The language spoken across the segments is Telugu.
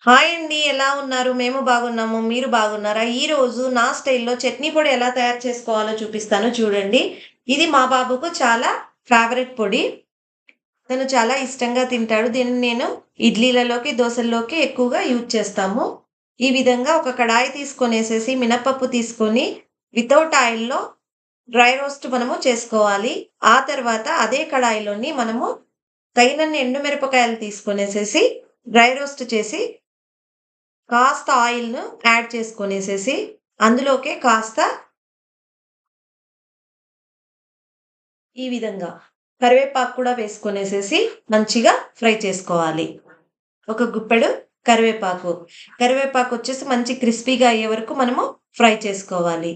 హాయ్ అండి. ఎలా ఉన్నారు? మేము బాగున్నాము. మీరు బాగున్నారా? ఈరోజు నా స్టైల్‌లో చట్నీ పొడి ఎలా తయారు చేసుకోవాలో చూపిస్తాను చూడండి. ఇది మా బాబుకు చాలా ఫేవరెట్ పొడి. తను చాలా ఇష్టంగా తింటాడు. దీన్ని నేను ఇడ్లీలలోకి, దోసల్లోకి ఎక్కువగా యూజ్ చేస్తాము. ఈ విధంగా ఒక కడాయి తీసుకొనేసేసి మినపప్పు తీసుకొని వితౌట్ ఆయిల్‌లో డ్రై రోస్ట్ మనము చేసుకోవాలి. ఆ తర్వాత అదే కడాయిలోని మనము తగినన్ని ఎండు మిరపకాయలు తీసుకొనేసేసి డ్రై రోస్ట్ చేసి కాస్త ఆయిల్‌ను యాడ్ చేసుకొనేసేసి, అందులోకే కాస్త ఈ విధంగా కరివేపాకు కూడా వేసుకొనేసేసి మంచిగా ఫ్రై చేసుకోవాలి. ఒక గుప్పెడు కరివేపాకు. కరివేపాకొచ్చేసి మంచి క్రిస్పీగా అయ్యే వరకు మనము ఫ్రై చేసుకోవాలి.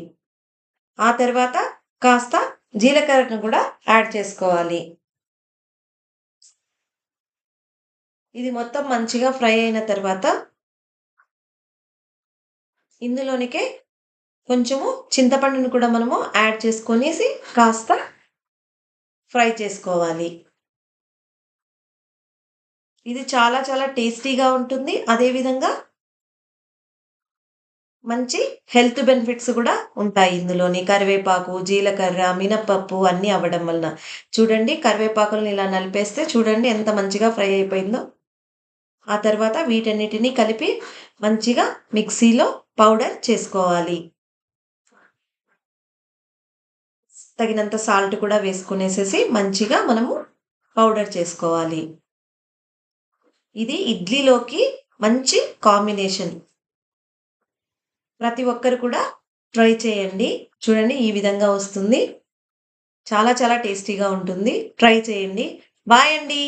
ఆ తర్వాత కాస్త జీలకర్రను కూడా యాడ్ చేసుకోవాలి. ఇది మొత్తం మంచిగా ఫ్రై అయిన తర్వాత ఇందులోనికే కొంచెము చింతపండును కూడా మనము యాడ్ చేసుకొనేసి కాస్త ఫ్రై చేసుకోవాలి. ఇది చాలా చాలా టేస్టీగా ఉంటుంది. అదే విధంగా మంచి హెల్త్ బెనిఫిట్స్ గూడా ఉంటాయి ఇందులోని. కరివేపాకు, జీలకర్ర, మినపప్పు అన్నీ అవ్వడం వలన. చూడండి కరివేపాకులని ఇలా నలిపేస్తే చూడండి ఎంత మంచిగా ఫ్రై అయిపోయిందో. ఆ తర్వాత వీటన్నిటిని కలిపి మంచిగా మిక్సీలో పౌడర్ చేసుకోవాలి. తగినంత సాల్ట్ కూడా వేసుకొనేసేసి మంచిగా మనము పౌడర్ చేసుకోవాలి. ఇది ఇడ్లీలోకి మంచి కాంబినేషన్. ప్రతి ఒక్కరు కూడా ట్రై చేయండి. చూడండి ఈ విధంగా వస్తుంది. చాలా చాలా టేస్టీగా ఉంటుంది. ట్రై చేయండి. బాయ్ అండి.